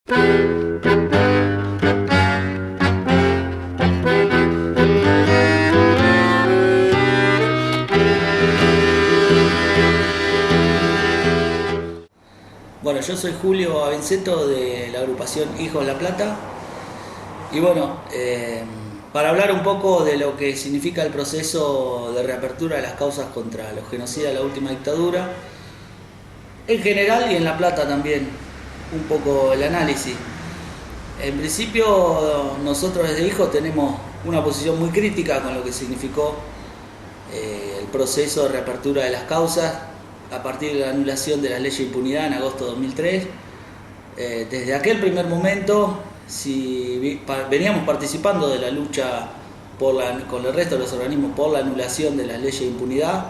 Bueno, yo soy Julio Avenceto de la agrupación Hijos La Plata y bueno, para hablar un poco de lo que significa el proceso de reapertura de las causas contra los genocidas de la última dictadura, en general y en La Plata también, un poco el análisis. En principio nosotros desde Hijos tenemos una posición muy crítica con lo que significó el proceso de reapertura de las causas a partir de la anulación de la ley de impunidad en agosto de 2003. Desde aquel primer momento, veníamos participando de la lucha con el resto de los organismos por la anulación de las leyes de impunidad.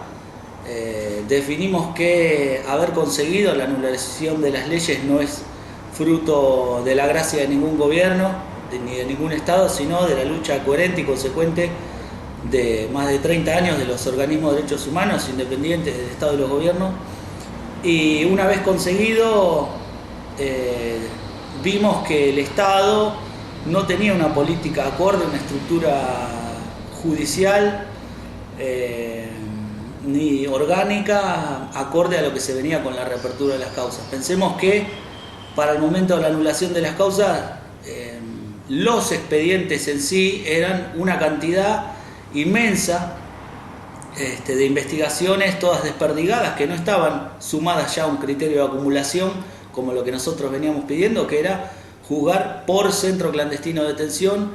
Definimos que haber conseguido la anulación de las leyes no es fruto de la gracia de ningún gobierno ni de ningún Estado, sino de la lucha coherente y consecuente de más de 30 años de los organismos de derechos humanos independientes del Estado y los gobiernos. Y una vez conseguido, vimos que el Estado no tenía una política acorde, una estructura judicial ni orgánica acorde a lo que se venía con la reapertura de las causas. Pensemos que para el momento de la anulación de las causas, los expedientes en sí eran una cantidad inmensa de investigaciones, todas desperdigadas, que no estaban sumadas ya a un criterio de acumulación como lo que nosotros veníamos pidiendo, que era juzgar por centro clandestino de detención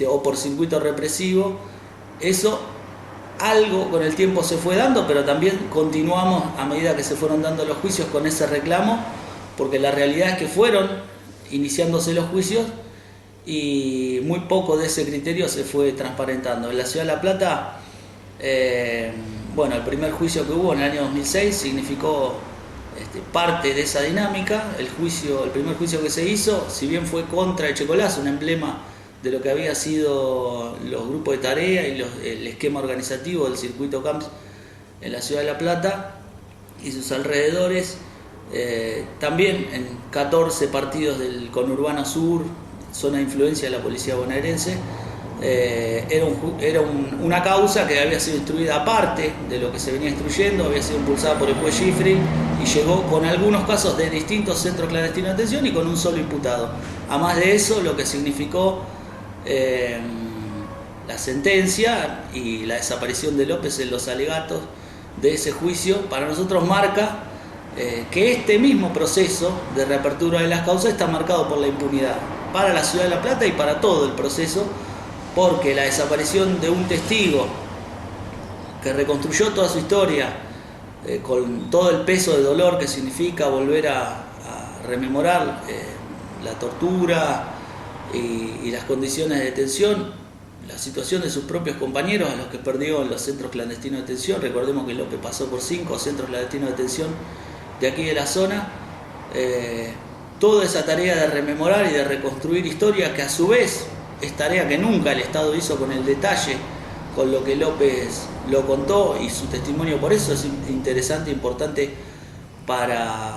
o por circuito represivo. Eso algo con el tiempo se fue dando, pero también continuamos a medida que se fueron dando los juicios con ese reclamo, porque la realidad es que fueron iniciándose los juicios y muy poco de ese criterio se fue transparentando. En la ciudad de La Plata, bueno, el primer juicio que hubo en el año 2006 significó parte de esa dinámica. El primer juicio que se hizo, si bien fue contra Echecolás, un emblema de lo que había sido los grupos de tarea y el esquema organizativo del circuito CAMPS en la ciudad de La Plata y sus alrededores, también en 14 partidos del conurbano sur, zona de influencia de la policía bonaerense. Era una causa que había sido instruida aparte de lo que se venía instruyendo, había sido impulsada por el juez Schifrin y llegó con algunos casos de distintos centros clandestinos de detención y con un solo imputado. A más de eso, lo que significó la sentencia y la desaparición de López en los alegatos de ese juicio, para nosotros marca que este mismo proceso de reapertura de las causas está marcado por la impunidad para la ciudad de La Plata y para todo el proceso, porque la desaparición de un testigo que reconstruyó toda su historia con todo el peso de dolor que significa volver a rememorar la tortura y las condiciones de detención, la situación de sus propios compañeros a los que perdió en los centros clandestinos de detención. Recordemos que López pasó por 5 centros clandestinos de detención de aquí de la zona. Toda esa tarea de rememorar y de reconstruir historia, que a su vez es tarea que nunca el Estado hizo con el detalle con lo que López lo contó, y su testimonio por eso es interesante e importante para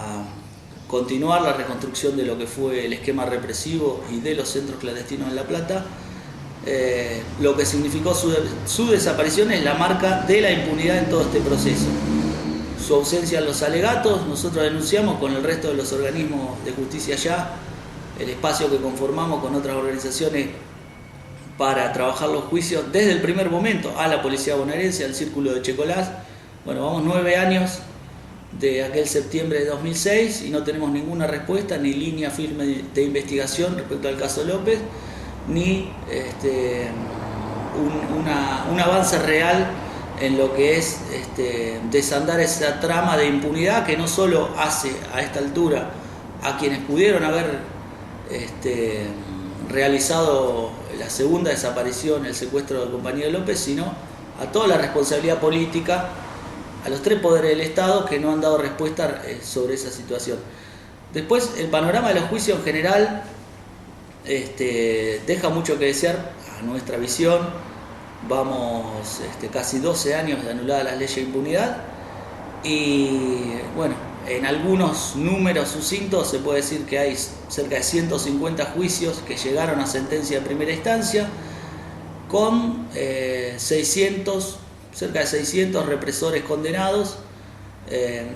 continuar la reconstrucción de lo que fue el esquema represivo y de los centros clandestinos en La Plata. Lo que significó su desaparición es la marca de la impunidad en todo este proceso. Su ausencia en los alegatos, nosotros denunciamos con el resto de los organismos de justicia allá, el espacio que conformamos con otras organizaciones para trabajar los juicios desde el primer momento a la policía bonaerense, al círculo de Echecolás. Bueno, vamos 9 años de aquel septiembre de 2006 y no tenemos ninguna respuesta ni línea firme de investigación respecto al caso López, ni un avance real en lo que es desandar esa trama de impunidad que no solo hace a esta altura a quienes pudieron haber realizado la segunda desaparición, el secuestro del compañero López, sino a toda la responsabilidad política, a los 3 poderes del Estado que no han dado respuesta sobre esa situación. Después, el panorama de los juicios en general deja mucho que desear a nuestra visión. Vamos casi 12 años de anulada las leyes de impunidad y bueno, En algunos números sucintos se puede decir que hay cerca de 150 juicios que llegaron a sentencia de primera instancia, con cerca de 600 represores condenados,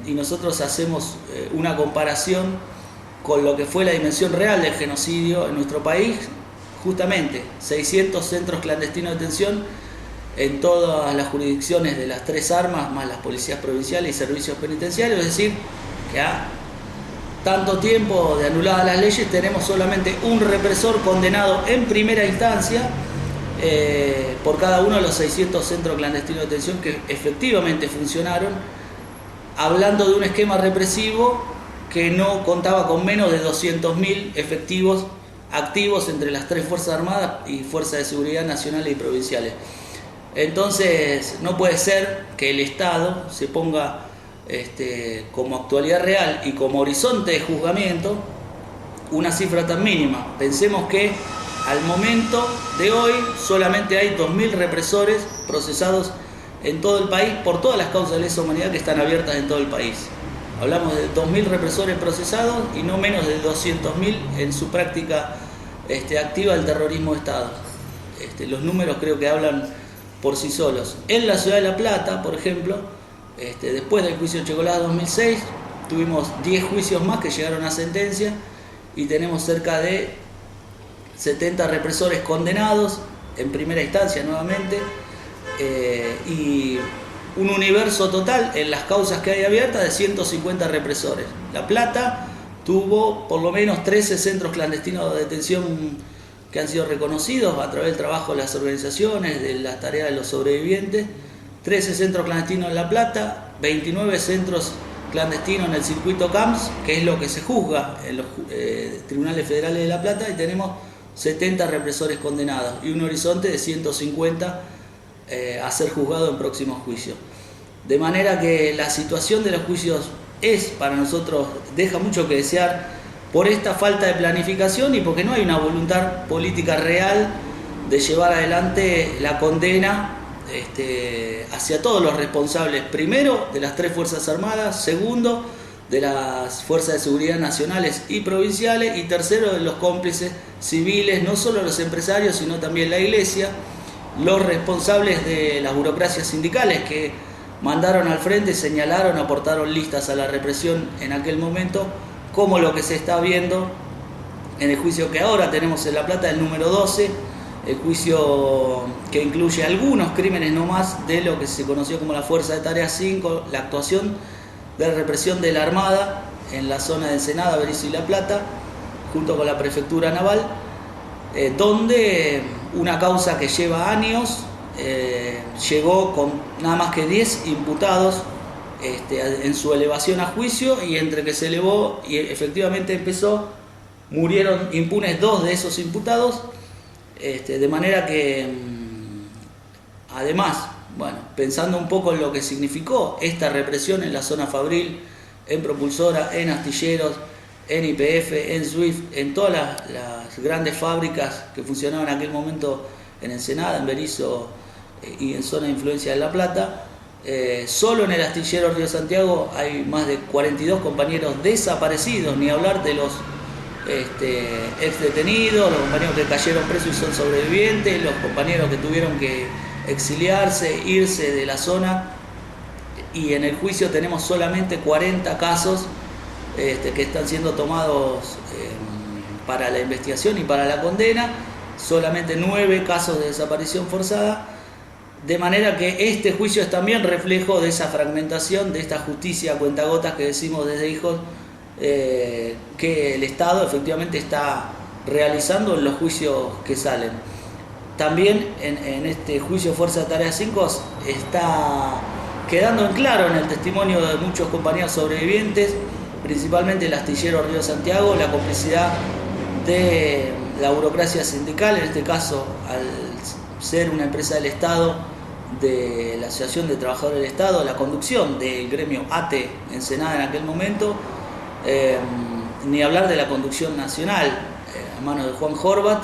y nosotros hacemos una comparación con lo que fue la dimensión real del genocidio en nuestro país, justamente 600 centros clandestinos de detención en todas las jurisdicciones de las tres armas, más las policías provinciales y servicios penitenciarios, es decir, que a tanto tiempo de anuladas las leyes tenemos solamente un represor condenado en primera instancia por cada uno de los 600 centros clandestinos de detención que efectivamente funcionaron, hablando de un esquema represivo que no contaba con menos de 200.000 efectivos activos entre las tres Fuerzas Armadas y Fuerzas de Seguridad nacionales y provinciales. Entonces no puede ser que el Estado se ponga como actualidad real y como horizonte de juzgamiento una cifra tan mínima. Pensemos que al momento de hoy solamente hay 2.000 represores procesados en todo el país por todas las causas de lesa humanidad que están abiertas en todo el país. Hablamos de 2.000 represores procesados y no menos de 200.000 en su práctica activa del terrorismo de Estado. Los números creo que hablan por sí solos. En la ciudad de La Plata, por ejemplo, después del juicio Checolás 2006, tuvimos 10 juicios más que llegaron a sentencia y tenemos cerca de 70 represores condenados en primera instancia nuevamente, y un universo total en las causas que hay abiertas de 150 represores. La Plata tuvo por lo menos 13 centros clandestinos de detención que han sido reconocidos a través del trabajo de las organizaciones, de las tareas de los sobrevivientes. 13 centros clandestinos en La Plata, 29 centros clandestinos en el circuito CAMS, que es lo que se juzga en los tribunales federales de La Plata, y tenemos 70 represores condenados y un horizonte de 150 a ser juzgado en próximos juicios. De manera que la situación de los juicios para nosotros, deja mucho que desear por esta falta de planificación y porque no hay una voluntad política real de llevar adelante la condena hacia todos los responsables, primero de las tres Fuerzas Armadas, segundo de las Fuerzas de Seguridad nacionales y provinciales, y tercero de los cómplices civiles, no solo los empresarios sino también la Iglesia, los responsables de las burocracias sindicales que mandaron al frente, señalaron, aportaron listas a la represión en aquel momento, como lo que se está viendo en el juicio que ahora tenemos en La Plata, el número 12, el juicio que incluye algunos crímenes no más de lo que se conoció como la Fuerza de Tarea 5, la actuación de represión de la Armada en la zona de Ensenada, Berisso y La Plata, junto con la Prefectura Naval, donde una causa que lleva años llegó con nada más que 10 imputados en su elevación a juicio, y entre que se elevó y efectivamente empezó, murieron impunes 2 de esos imputados, de manera que además, bueno, pensando un poco en lo que significó esta represión en la zona fabril, en Propulsora, en Astilleros, en YPF, en Swift, en todas las grandes fábricas que funcionaban en aquel momento en Ensenada, en Berisso y en zona de influencia de La Plata, solo en el astillero Río Santiago hay más de 42 compañeros desaparecidos, ni hablar de los ex detenidos, los compañeros que cayeron presos y son sobrevivientes, los compañeros que tuvieron que exiliarse, irse de la zona, y en el juicio tenemos solamente 40 casos que están siendo tomados para la investigación y para la condena, solamente 9 casos de desaparición forzada, de manera que este juicio es también reflejo de esa fragmentación, de esta justicia a cuentagotas que decimos desde Hijos, que el Estado efectivamente está realizando en los juicios que salen. También en este juicio Fuerza de Tarea 5 está quedando en claro en el testimonio de muchos compañeros sobrevivientes, principalmente el astillero Río Santiago, la complicidad de la burocracia sindical, en este caso al ser una empresa del Estado, de la Asociación de Trabajadores del Estado, la conducción del gremio ATE Ensenada en aquel momento, ni hablar de la conducción nacional a manos de Juan Horvat,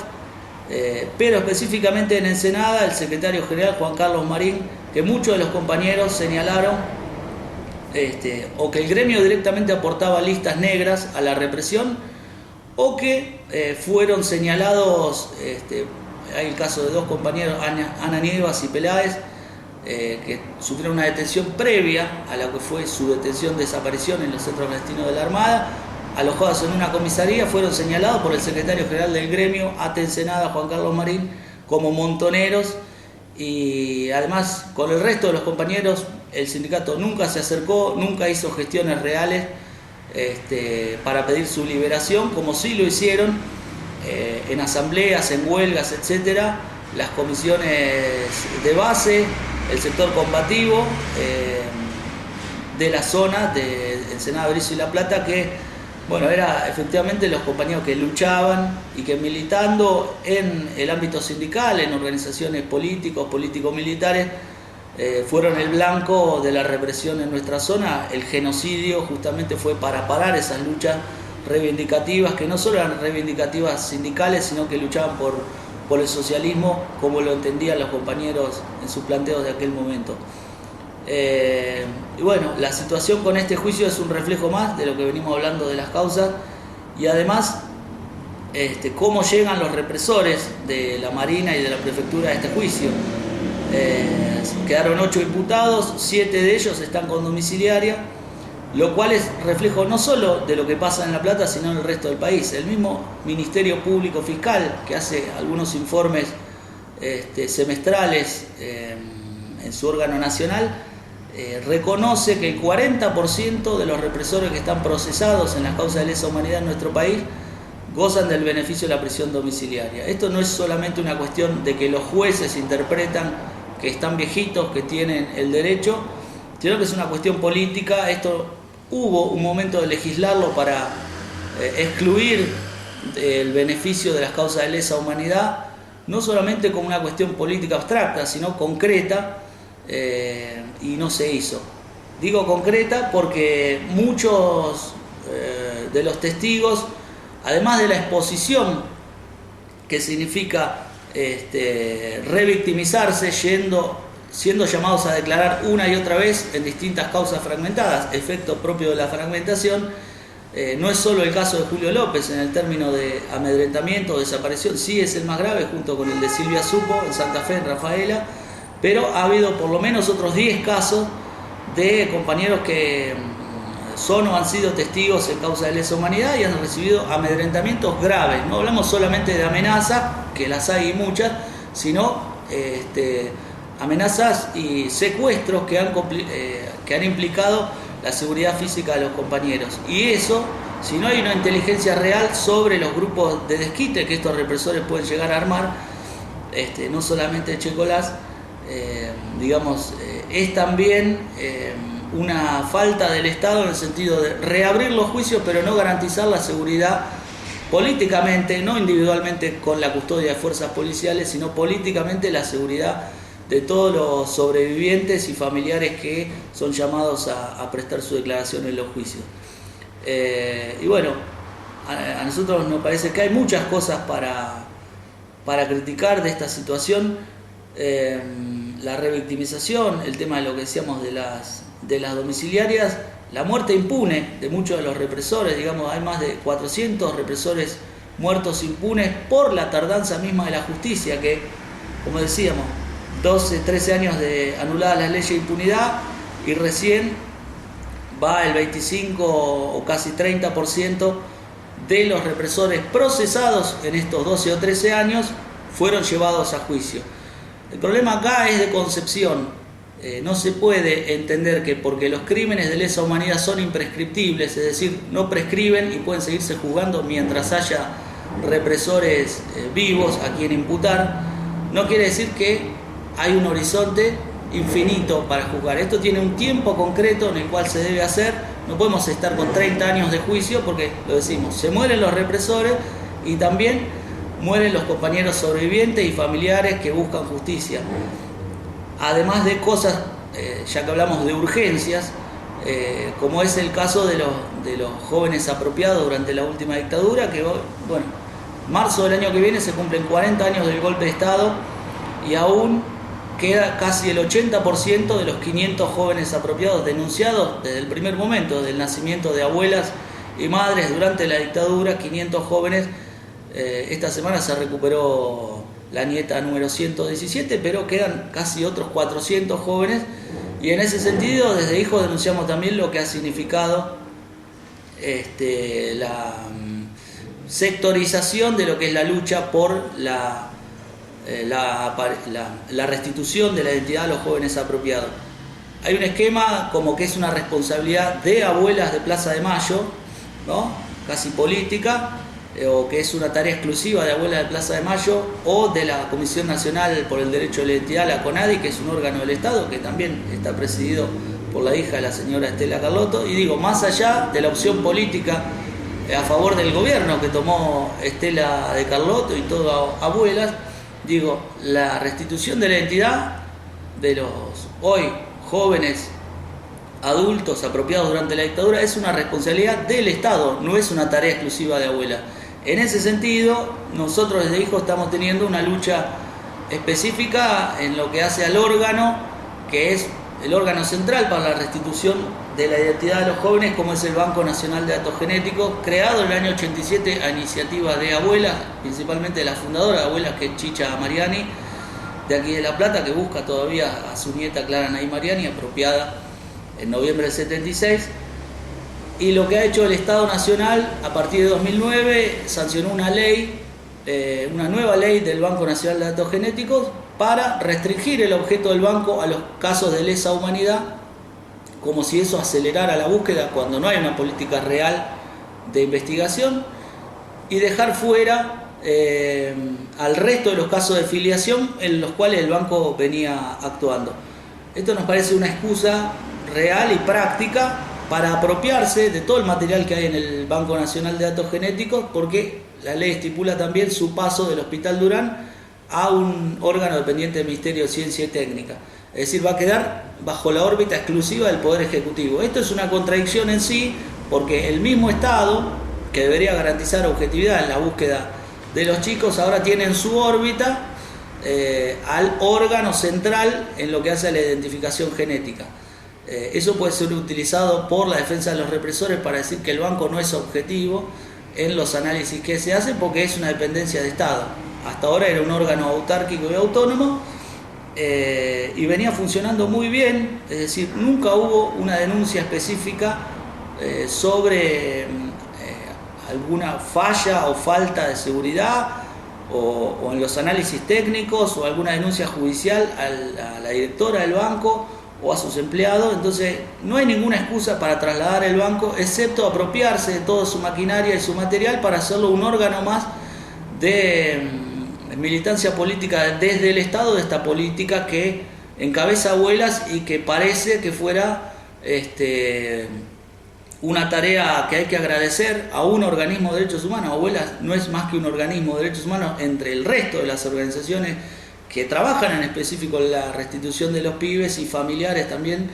pero específicamente en Ensenada el secretario general Juan Carlos Marín, que muchos de los compañeros señalaron o que el gremio directamente aportaba listas negras a la represión, o que fueron señalados, hay el caso de dos compañeros, Ana Nievas y Peláez, que sufrieron una detención previa a la que fue su detención, desaparición en los centros clandestinos de la Armada, alojados en una comisaría, fueron señalados por el secretario general del gremio, ATE Ensenada, Juan Carlos Marín, como montoneros, y además con el resto de los compañeros el sindicato nunca se acercó, nunca hizo gestiones reales para pedir su liberación, como sí lo hicieron en asambleas, en huelgas, etcétera, las comisiones de base, el sector combativo de la zona de Ensenada, Berisso y La Plata, que bueno, era efectivamente los compañeros que luchaban y que militando en el ámbito sindical, en organizaciones político-militares, fueron el blanco de la represión en nuestra zona. El genocidio justamente fue para parar esas luchas reivindicativas, que no solo eran reivindicativas sindicales, sino que luchaban por el socialismo como lo entendían los compañeros en sus planteos de aquel momento. Y bueno, la situación con este juicio es un reflejo más de lo que venimos hablando de las causas, y además cómo llegan los represores de la Marina y de la Prefectura a este juicio. Quedaron 8 imputados, 7 de ellos están con domiciliaria, lo cual es reflejo no solo de lo que pasa en La Plata, sino en el resto del país. El mismo Ministerio Público Fiscal, que hace algunos informes semestrales en su órgano nacional, reconoce que el 40% de los represores que están procesados en las causas de lesa humanidad en nuestro país gozan del beneficio de la prisión domiciliaria. Esto no es solamente una cuestión de que los jueces interpretan que están viejitos, que tienen el derecho, sino que es una cuestión política. Esto hubo un momento de legislarlo para excluir el beneficio de las causas de lesa humanidad, no solamente como una cuestión política abstracta, sino concreta, y no se hizo. Digo concreta porque muchos de los testigos, además de la exposición que significa revictimizarse, siendo llamados a declarar una y otra vez en distintas causas fragmentadas, efecto propio de la fragmentación, no es solo el caso de Julio López en el término de amedrentamiento o desaparición, sí es el más grave, junto con el de Silvia Supo en Santa Fe, en Rafaela, pero ha habido por lo menos otros 10 casos de compañeros que son o han sido testigos en causa de lesa humanidad y han recibido amedrentamientos graves. No hablamos solamente de amenazas, que las hay y muchas, sino amenazas y secuestros que han implicado la seguridad física de los compañeros. Y eso, si no hay una inteligencia real sobre los grupos de desquite que estos represores pueden llegar a armar, no solamente Checolás, es también una falta del Estado en el sentido de reabrir los juicios, pero no garantizar la seguridad políticamente, no individualmente con la custodia de fuerzas policiales, sino políticamente la seguridad de todos los sobrevivientes y familiares que son llamados a prestar su declaración en los juicios. Y bueno, a nosotros nos parece que hay muchas cosas para criticar de esta situación. La revictimización, el tema de lo que decíamos de las domiciliarias, la muerte impune de muchos de los represores, hay más de 400 represores muertos impunes por la tardanza misma de la justicia, que, como decíamos, 12, 13 años de anuladas las leyes de impunidad, y recién va el 25 o casi 30% de los represores procesados en estos 12 o 13 años fueron llevados a juicio. El problema acá es de concepción. No se puede entender que porque los crímenes de lesa humanidad son imprescriptibles, es decir, no prescriben y pueden seguirse juzgando mientras haya represores vivos a quien imputar, no quiere decir que hay un horizonte infinito para juzgar. Esto tiene un tiempo concreto en el cual se debe hacer. No podemos estar con 30 años de juicio porque, lo decimos, se mueren los represores y también mueren los compañeros sobrevivientes y familiares que buscan justicia. Además de cosas, ya que hablamos de urgencias, como es el caso de los jóvenes apropiados durante la última dictadura, que, bueno, marzo del año que viene se cumplen 40 años del golpe de Estado, y aún queda casi el 80% de los 500 jóvenes apropiados denunciados desde el primer momento del nacimiento de abuelas y madres durante la dictadura. 500 jóvenes, esta semana se recuperó la nieta número 117, pero quedan casi otros 400 jóvenes, y en ese sentido desde Hijos denunciamos también lo que ha significado la sectorización de lo que es la lucha por la restitución de la identidad a los jóvenes apropiados. Hay un esquema como que es una responsabilidad de abuelas de Plaza de Mayo, ¿no? Casi política, o que es una tarea exclusiva de abuelas de Plaza de Mayo o de la Comisión Nacional por el Derecho a la Identidad, la CONADI, que es un órgano del Estado que también está presidido por la hija de la señora Estela Carlotto. Y digo, más allá de la opción política a favor del gobierno que tomó Estela de Carlotto y todas abuelas, digo, la restitución de la identidad de los hoy jóvenes adultos apropiados durante la dictadura es una responsabilidad del Estado, no es una tarea exclusiva de abuelas. En ese sentido, nosotros desde Hijos estamos teniendo una lucha específica en lo que hace al órgano, que es el órgano central para la restitución de la identidad de los jóvenes, como es el Banco Nacional de Datos Genéticos, creado en el año 87 a iniciativa de abuelas, principalmente de la fundadora de abuelas, que es Chicha Mariani, de aquí de La Plata, que busca todavía a su nieta Clara Nay Mariani, apropiada en noviembre del 76. Y lo que ha hecho el Estado Nacional a partir de 2009, sancionó una ley, una nueva ley del Banco Nacional de Datos Genéticos para restringir el objeto del banco a los casos de lesa humanidad, como si eso acelerara la búsqueda cuando no hay una política real de investigación, y dejar fuera al resto de los casos de filiación en los cuales el banco venía actuando. Esto nos parece una excusa real y práctica para apropiarse de todo el material que hay en el Banco Nacional de Datos Genéticos, porque la ley estipula también su paso del Hospital Durán a un órgano dependiente del Ministerio de Ciencia y Técnica. Es decir, va a quedar bajo la órbita exclusiva del Poder Ejecutivo. Esto es una contradicción en sí, porque el mismo Estado, que debería garantizar objetividad en la búsqueda de los chicos, ahora tiene en su órbita al órgano central en lo que hace a la identificación genética. Eso puede ser utilizado por la defensa de los represores para decir que el banco no es objetivo en los análisis que se hacen, porque es una dependencia de Estado. Hasta ahora era un órgano autárquico y autónomo, y venía funcionando muy bien, es decir, nunca hubo una denuncia específica sobre alguna falla o falta de seguridad o en los análisis técnicos, o alguna denuncia judicial a la directora del banco o a sus empleados. Entonces no hay ninguna excusa para trasladar el banco, excepto apropiarse de toda su maquinaria y su material para hacerlo un órgano más de militancia política desde el Estado, de esta política que encabeza abuelas y que parece que fuera una tarea que hay que agradecer a un organismo de derechos humanos. Abuelas no es más que un organismo de derechos humanos entre el resto de las organizaciones que trabajan en específico en la restitución de los pibes y familiares también,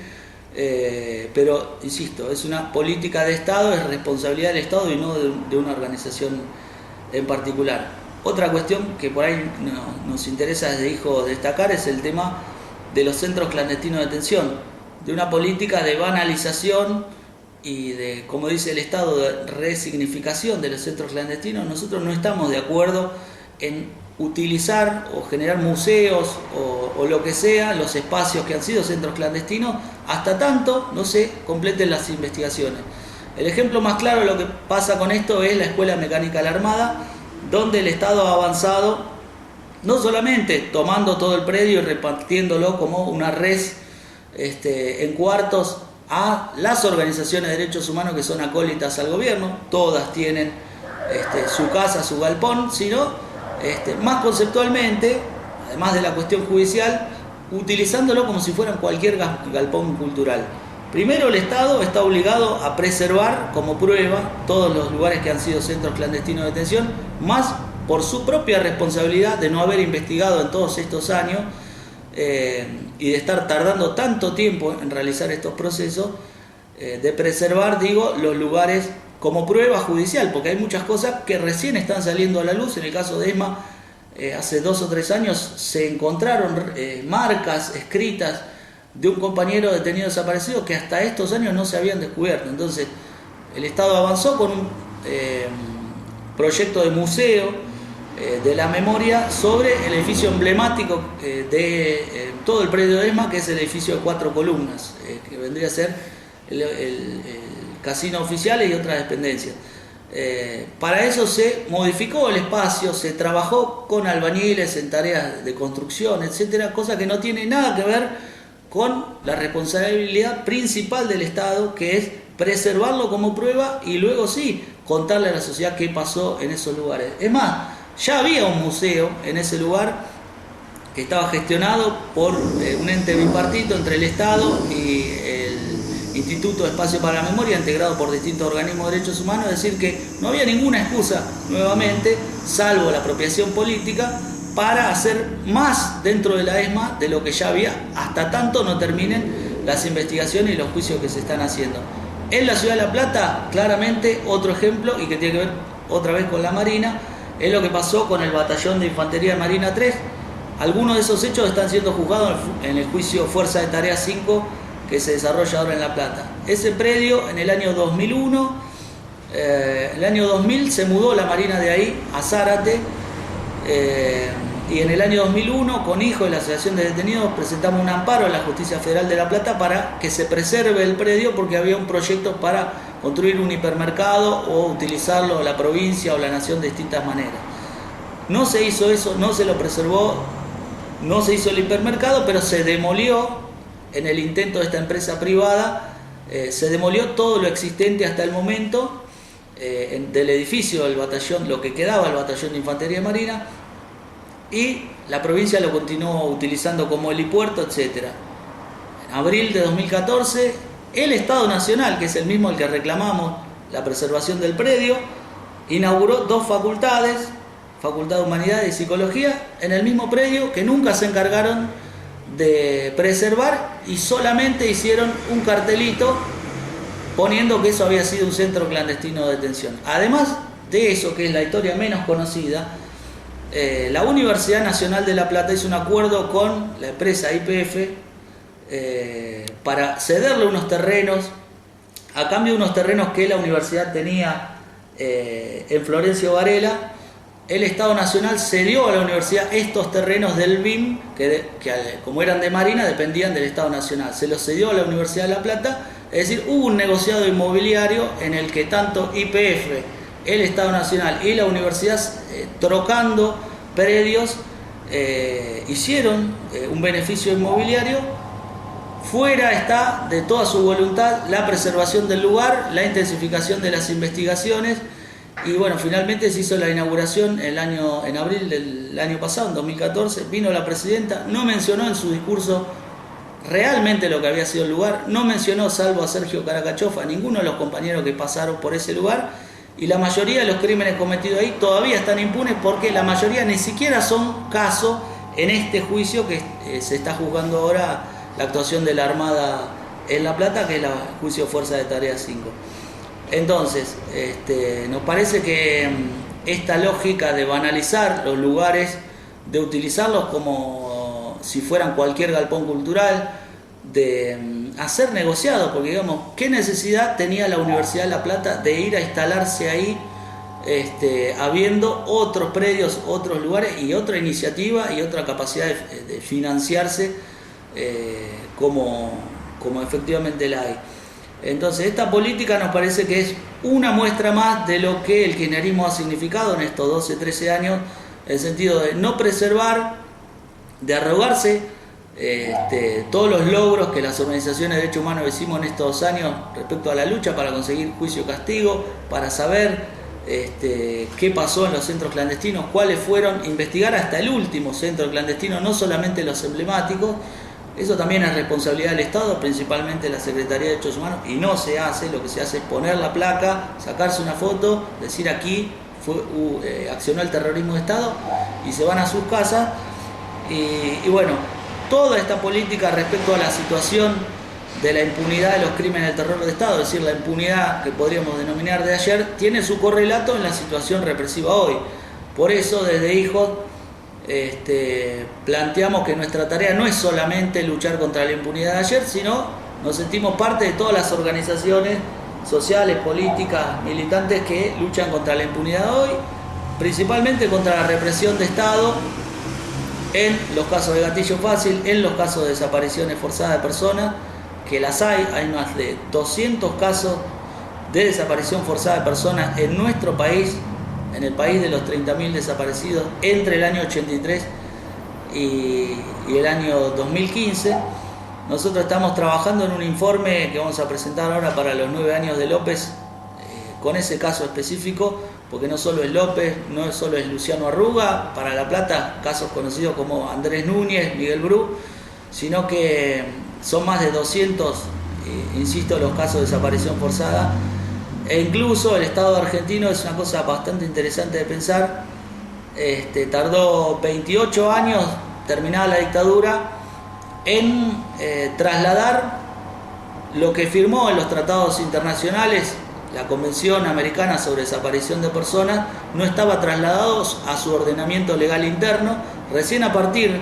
pero insisto, es una política de Estado, es responsabilidad del Estado y no de una organización en particular. Otra cuestión que por ahí nos interesa desde Hijos destacar es el tema de los centros clandestinos de detención, de una política de banalización y de, como dice el Estado, de resignificación de los centros clandestinos. Nosotros no estamos de acuerdo en utilizar o generar museos o lo que sea, los espacios que han sido centros clandestinos, hasta tanto no se completen las investigaciones. El ejemplo más claro de lo que pasa con esto es la Escuela Mecánica de la Armada, donde el Estado ha avanzado, no solamente tomando todo el predio y repartiéndolo como una res en cuartos a las organizaciones de derechos humanos que son acólitas al gobierno, todas tienen su casa, su galpón, sino más conceptualmente, además de la cuestión judicial, utilizándolo como si fueran cualquier galpón cultural. Primero, el Estado está obligado a preservar como prueba todos los lugares que han sido centros clandestinos de detención, más por su propia responsabilidad de no haber investigado en todos estos años y de estar tardando tanto tiempo en realizar estos procesos, de preservar, digo, los lugares como prueba judicial, porque hay muchas cosas que recién están saliendo a la luz. En el caso de ESMA hace 2 o 3 años se encontraron marcas escritas de un compañero detenido desaparecido que hasta estos años no se habían descubierto. Entonces el Estado avanzó con un proyecto de museo de la memoria sobre el edificio emblemático de todo el predio de ESMA, que es el edificio de 4 columnas, que vendría a ser el casino oficial y otras dependencias. Para eso se modificó el espacio, se trabajó con albañiles en tareas de construcción, etcétera, cosa que no tiene nada que ver con la responsabilidad principal del Estado, que es preservarlo como prueba y luego sí contarle a la sociedad qué pasó en esos lugares. Es más, ya había un museo en ese lugar que estaba gestionado por un ente bipartito entre el Estado y el Instituto de Espacio para la Memoria, integrado por distintos organismos de derechos humanos, es decir que no había ninguna excusa nuevamente, salvo la apropiación política, para hacer más dentro de la ESMA de lo que ya había, hasta tanto no terminen las investigaciones y los juicios que se están haciendo. En la ciudad de La Plata, claramente, otro ejemplo, y que tiene que ver otra vez con la Marina, es lo que pasó con el Batallón de Infantería de Marina 3. Algunos de esos hechos están siendo juzgados en el juicio Fuerza de Tarea 5 que se desarrolla ahora en La Plata. Ese predio, en el año 2001, el año 2000 se mudó la Marina de ahí a Zárate, y en el año 2001, con hijo de la Asociación de Detenidos, presentamos un amparo a la Justicia Federal de La Plata para que se preserve el predio, porque había un proyecto para construir un hipermercado o utilizarlo la provincia o la nación de distintas maneras. No se hizo eso, no se lo preservó, no se hizo el hipermercado, pero se demolió en el intento de esta empresa privada, se demolió todo lo existente hasta el momento del edificio del batallón, lo que quedaba del Batallón de Infantería Marina, y la provincia lo continuó utilizando como helipuerto, etc. En abril de 2014, el Estado Nacional, que es el mismo al que reclamamos la preservación del predio, inauguró 2 facultades, Facultad de Humanidades y Psicología, en el mismo predio, que nunca se encargaron de preservar y solamente hicieron un cartelito poniendo que eso había sido un centro clandestino de detención. Además de eso, que es la historia menos conocida, la Universidad Nacional de La Plata hizo un acuerdo con la empresa YPF para cederle unos terrenos, a cambio de unos terrenos que la universidad tenía en Florencio Varela. El Estado Nacional cedió a la universidad estos terrenos del BIM, que como eran de Marina, dependían del Estado Nacional. Se los cedió a la Universidad de La Plata, es decir, hubo un negociado inmobiliario en el que tanto YPF, el Estado Nacional y la universidad, trocando predios, hicieron un beneficio inmobiliario. Fuera está de toda su voluntad la preservación del lugar, la intensificación de las investigaciones. Y bueno, finalmente se hizo la inauguración en abril del año pasado, en 2014, vino la presidenta, no mencionó en su discurso realmente lo que había sido el lugar, no mencionó, salvo a Sergio Caracachofa, a ninguno de los compañeros que pasaron por ese lugar, y la mayoría de los crímenes cometidos ahí todavía están impunes, porque la mayoría ni siquiera son caso en este juicio que se está juzgando ahora, la actuación de la Armada en La Plata, que es el juicio Fuerza de Tarea 5. Entonces, nos parece que esta lógica de banalizar los lugares, de utilizarlos como si fueran cualquier galpón cultural, de hacer negociados, porque digamos, ¿qué necesidad tenía la Universidad de La Plata de ir a instalarse ahí, habiendo otros predios, otros lugares y otra iniciativa y otra capacidad de financiarse como efectivamente la hay? Entonces, esta política nos parece que es una muestra más de lo que el kirchnerismo ha significado en estos 12, 13 años, en el sentido de no preservar, de arrogarse todos los logros que las organizaciones de derechos humanos hicimos en estos años respecto a la lucha para conseguir juicio y castigo, para saber qué pasó en los centros clandestinos, cuáles fueron, investigar hasta el último centro clandestino, no solamente los emblemáticos. Eso también es responsabilidad del Estado, principalmente la Secretaría de Derechos Humanos, y no se hace. Lo que se hace es poner la placa, sacarse una foto, decir aquí accionó el terrorismo de Estado, y se van a sus casas. Y bueno, toda esta política respecto a la situación de la impunidad de los crímenes del terror de Estado, es decir, la impunidad que podríamos denominar de ayer, tiene su correlato en la situación represiva hoy. Por eso, desde Hijos, planteamos que nuestra tarea no es solamente luchar contra la impunidad de ayer, sino nos sentimos parte de todas las organizaciones sociales, políticas, militantes que luchan contra la impunidad hoy, principalmente contra la represión de Estado en los casos de gatillo fácil, en los casos de desapariciones forzadas de personas, que las hay más de 200 casos de desaparición forzada de personas en nuestro país, en el país de los 30.000 desaparecidos entre el año 83 y el año 2015. Nosotros estamos trabajando en un informe que vamos a presentar ahora para los 9 años de López, con ese caso específico, porque no solo es López, no solo es Luciano Arruga, para La Plata, casos conocidos como Andrés Núñez, Miguel Bru, sino que son más de 200, insisto, los casos de desaparición forzada. E incluso el Estado argentino, es una cosa bastante interesante de pensar, tardó 28 años, terminada la dictadura, en trasladar lo que firmó en los tratados internacionales, la Convención Americana sobre Desaparición de Personas, no estaba trasladado a su ordenamiento legal interno. Recién a partir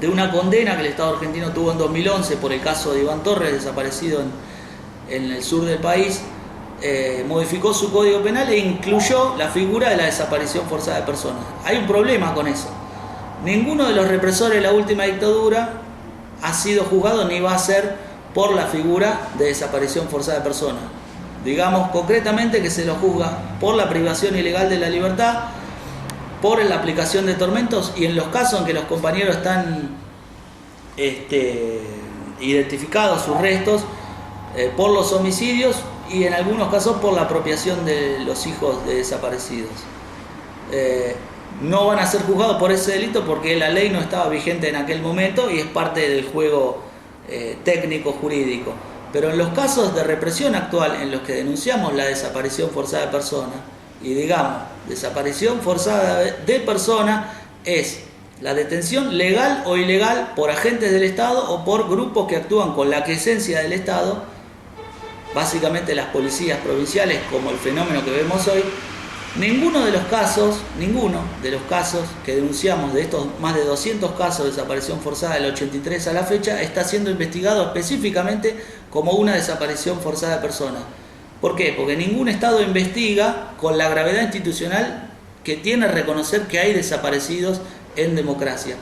de una condena que el Estado argentino tuvo en 2011 por el caso de Iván Torres, desaparecido en el sur del país, modificó su código penal e incluyó la figura de la desaparición forzada de personas. Hay un problema con eso. Ninguno de los represores de la última dictadura ha sido juzgado ni va a ser por la figura de desaparición forzada de personas. Digamos concretamente que se lo juzga por la privación ilegal de la libertad, por la aplicación de tormentos y en los casos en que los compañeros están identificados sus restos, por los homicidios y en algunos casos por la apropiación de los hijos de desaparecidos. No van a ser juzgados por ese delito porque la ley no estaba vigente en aquel momento y es parte del juego técnico jurídico. Pero en los casos de represión actual en los que denunciamos la desaparición forzada de personas, y digamos, desaparición forzada de personas es la detención legal o ilegal por agentes del Estado o por grupos que actúan con la aquiescencia del Estado, básicamente las policías provinciales, como el fenómeno que vemos hoy. Ninguno de los casos que denunciamos, de estos más de 200 casos de desaparición forzada del 83 a la fecha, está siendo investigado específicamente como una desaparición forzada de personas. ¿Por qué? Porque ningún Estado investiga con la gravedad institucional que tiene reconocer que hay desaparecidos en democracia.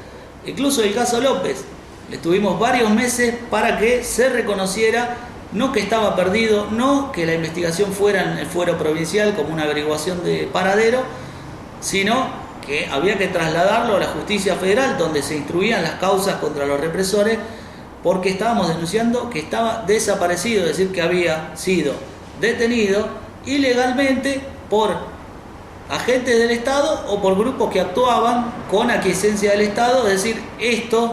Incluso el caso López, estuvimos varios meses para que se reconociera, no que estaba perdido, no que la investigación fuera en el fuero provincial como una averiguación de paradero, sino que había que trasladarlo a la justicia federal, donde se instruían las causas contra los represores, porque estábamos denunciando que estaba desaparecido, es decir, que había sido detenido ilegalmente por agentes del Estado o por grupos que actuaban con aquiescencia del Estado, es decir, estos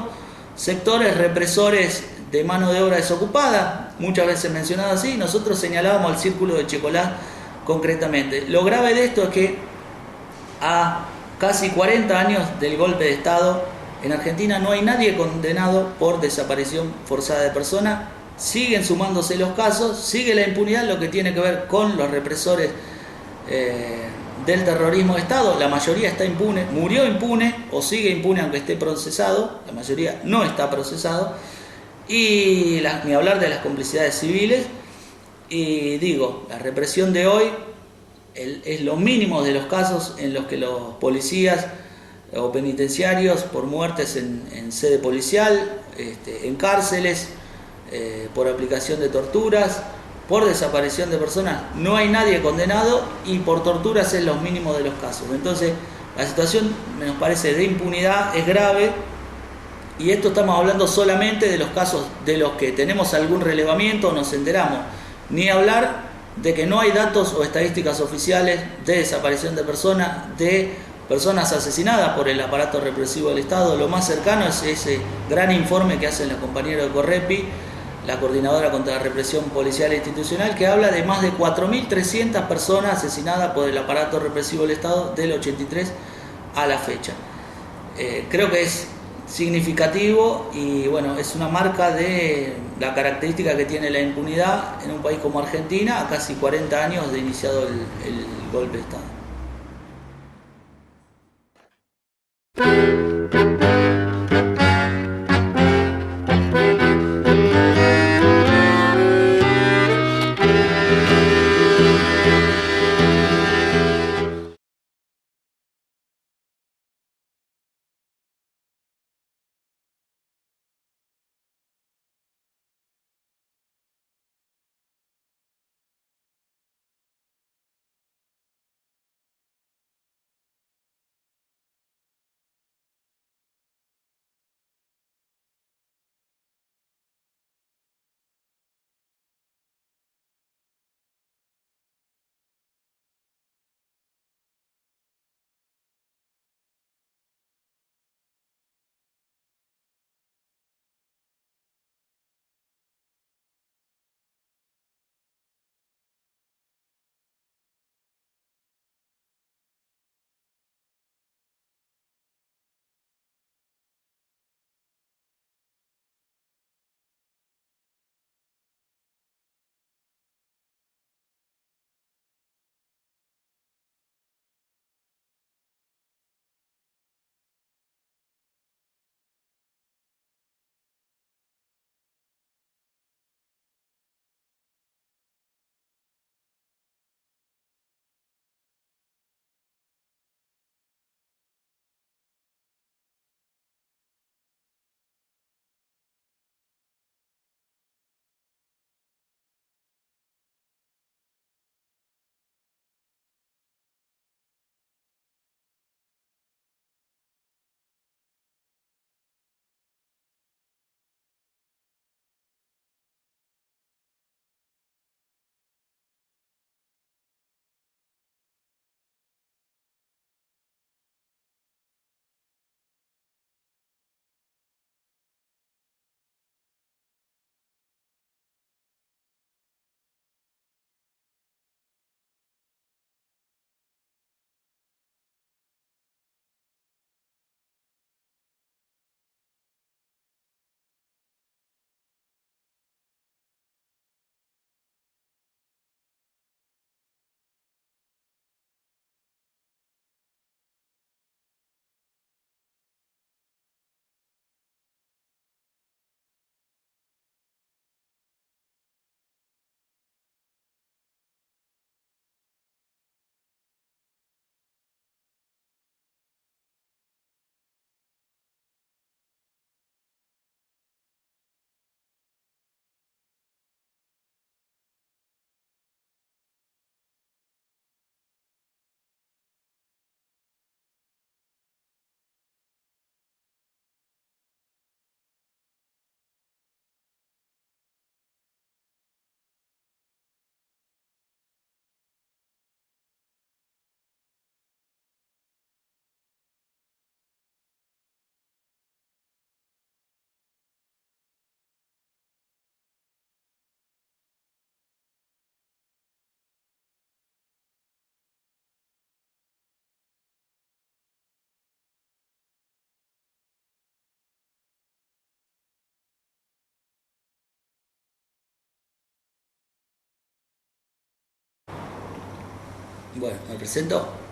sectores represores de mano de obra desocupada, muchas veces mencionado así. Nosotros señalábamos al Círculo de Checolás concretamente. Lo grave de esto es que a casi 40 años del golpe de Estado en Argentina no hay nadie condenado por desaparición forzada de personas. Siguen sumándose los casos, sigue la impunidad, lo que tiene que ver con los represores del terrorismo de Estado. La mayoría está impune, murió impune o sigue impune aunque esté procesado. La mayoría no está procesado. Y ni hablar de las complicidades civiles. Y digo, la represión de hoy es lo mínimo de los casos en los que los policías o penitenciarios por muertes en sede policial, en cárceles, por aplicación de torturas, por desaparición de personas, no hay nadie condenado, y por torturas es los mínimos de los casos. Entonces la situación, nos parece, de impunidad es grave. Y esto estamos hablando solamente de los casos de los que tenemos algún relevamiento o nos enteramos. Ni hablar de que no hay datos o estadísticas oficiales de desaparición de personas asesinadas por el aparato represivo del Estado. Lo más cercano es ese gran informe que hacen los compañeros de Correpi, la Coordinadora contra la Represión Policial e Institucional, que habla de más de 4.300 personas asesinadas por el aparato represivo del Estado del 83 a la fecha. Creo que es significativo y bueno, es una marca de la característica que tiene la impunidad en un país como Argentina a casi 40 años de iniciado el golpe de Estado. Bueno, me presento.